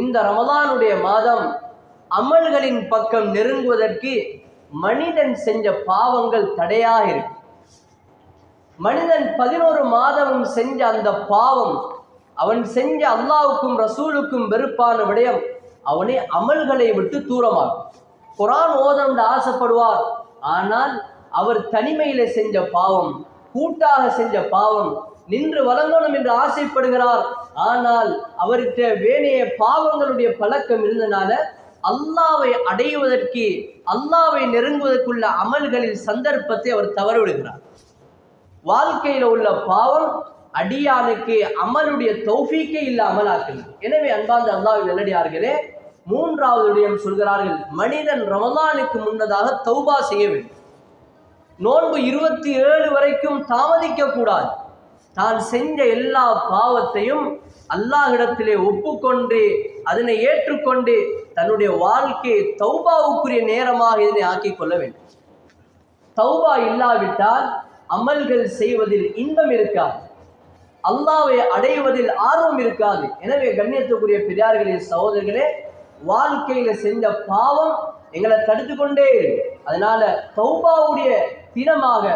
இந்த ரமலானுடைய மாதம் அமல்களின் பக்கம் நெருங்குவதற்கு மனிதன் செஞ்ச பாவங்கள் தடையாக இருக்கு. மனிதன் 11 மாதமும் செஞ்ச அந்த பாவம், அவன் செஞ்ச அல்லாஹ்வுக்கும் ரசூலுக்கும் வெறுப்பான விடயம் அவனை அமல்களை விட்டு தூரமாகும். குர்ஆன் ஓதம் ஆசைப்படுவார், ஆனால் அவர் தனிமையில செஞ்ச பாவம், கூட்டாக செஞ்ச பாவம், நின்று வழங்கணும் என்று ஆசைப்படுகிறார். ஆனால் அவருக்கு வேணைய பாவங்களுடைய பழக்கம் இருந்தனால அல்லாவை அடைவதற்கு, அல்லாவை நெருங்குவதற்குள்ள அமல்களில் சந்தர்ப்பத்தை அவர் தவறவிடுகிறார். வாழ்க்கையில் உள்ள பாவம் அடியானுக்கு அமலுடைய தௌஃபீக்கே இல்லாமல் ஆக்குது. எனவே அன்பார்ந்த அல்லாஹ்வின் நல்லடியார்களே, மூன்றாவது விடயம் சொல்கிறார்கள், மனிதன் ரமலானுக்கு முன்னதாக தௌபா செய்ய வேண்டும். நோன்பு 27 வரைக்கும் தாமதிக்க கூடாது. தான் செஞ்ச எல்லா பாவத்தையும் அல்லாஹ்விடத்திலே ஒப்புக்கொண்டு அதனை ஏற்றுக்கொண்டு தன்னுடைய வாழ்க்கையை தௌபாவுக்குரிய நேரமாக இதனை ஆக்கிக் கொள்ள வேண்டும். தௌபா இல்லாவிட்டால் அமல்கள் செய்வதில் இன்பம் இருக்காது, அல்லாஹ்வை அடைவதில் ஆர்வம் இருக்காது. எனவே கண்ணியத்துக்குரிய பெரியார்களே, சகோதரர்களே, வாழ்க்கையில செஞ்ச பாவம் எங்களை தடுத்து கொண்டே இருக்கு. அதனால தௌபாவுடைய தினமாக,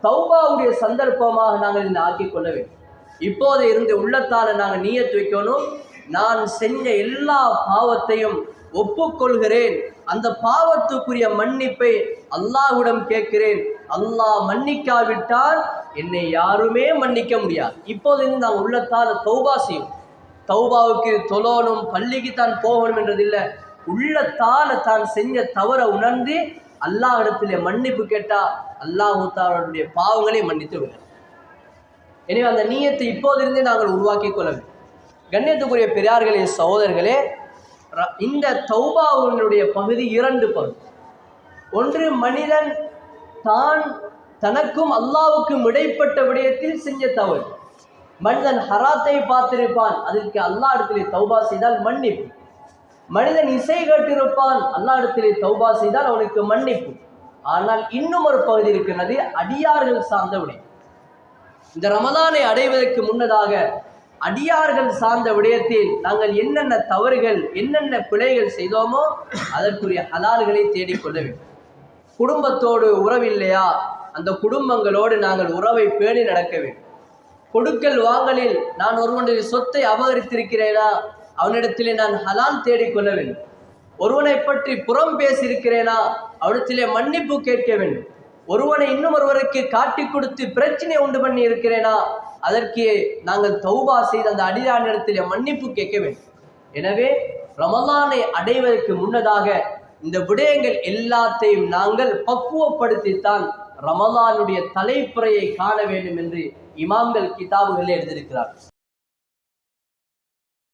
தௌபாவுடைய சந்தர்ப்பமாக நாங்கள் இதை ஆக்கிக் கொள்ள வேண்டும். இப்போது இருந்து உள்ளத்தால நாங்கள் நியத் வைக்கணும், நான் செஞ்ச எல்லா பாவத்தையும் ஒப்புக்கொள்கிறேன், அந்த பாவத்துக்குரிய மன்னிப்பை அல்லாஹ்விடம் கேட்கிறேன், அல்லாஹ் மன்னிக்காவிட்டால் என்னை யாருமே மன்னிக்க முடியாது. இப்போது நாங்கள் உள்ளத்தால் தௌபா செய்யும். தௌபாவுக்கு தொழணும், பள்ளிக்கு தான் போகணும் என்றதில்லை, உள்ளத்தால தான் செஞ்ச தவற உணர்ந்து அல்லாஹ்விடத்திலே மன்னிப்பு கேட்டா அல்லாஹ் தஆலாவுடைய பாவங்களை மன்னித்து விடுகிறார். எனவே அந்த நியத்தை இப்போதிருந்தே நாங்கள் உருவாக்கி கொள்ள வேண்டும். கண்ணியத்துக்குரிய பெரியார்களே, சகோதரர்களே, இந்த தௌபாவுடைய பகுதி 2 பகுதி. ஒன்று, மனிதன் தான் தனக்கும் அல்லாஹ்வுக்கும் இடைப்பட்ட விடயத்தில் செஞ்ச தவறு. மனிதன் ஹராத்தை பார்த்திருப்பான், அதற்கு அல்லாஹ் இடத்திலே தௌபா செய்தால் மன்னிப்பு. மனிதன் இசை கேட்டிருப்பான், அல்லாஹ் இடத்திலே தௌபா செய்தால் அவனுக்கு மன்னிப்பு. ஆனால் இன்னும் ஒரு பகுதி இருக்கிறது, அடியார்கள் சார்ந்த விடயம். இந்த ரமலானை அடைவதற்கு முன்னதாக அடியார்கள் சார்ந்த விடயத்தில் நாங்கள் என்னென்ன தவறுகள், என்னென்ன பிழைகள் செய்தோமோ அதற்குரிய ஹலால்களை தேடிக்கொள்ள வேண்டும். குடும்பத்தோடு உறவில்லையா, அந்த குடும்பங்களோடு நாங்கள் உறவை பேணி நடக்க வேண்டும். கொடுக்கல் வாங்கலில் நான் ஒருவனுடைய சொத்தை அபகரித்திருக்கிறேனா, அவனிடத்திலே நான் ஹலால் தேடிக்கொள்ள வேண்டும். ஒருவனை பற்றி புறம் பேசியிருக்கிறேனா, அவனிடத்திலே மன்னிப்பு கேட்க வேண்டும். ஒருவனை இன்னும் ஒருவருக்கு காட்டி கொடுத்து பிரச்சனை உண்டு பண்ணி இருக்கிறேனா, அதற்கு நாங்கள் தௌபா செய்து அந்த அடியானிடத்திலே மன்னிப்பு கேட்க வேண்டும். எனவே ரமலானை அடைவதற்கு முன்னதாக இந்த விடயங்கள் எல்லாத்தையும் நாங்கள் பக்குவப்படுத்தித்தான் ரமலானுடைய தலைப்புறையை காண வேண்டும் என்று இமாம்கள் கிதாபுகளில் எழுதியிருக்கிறார்கள்.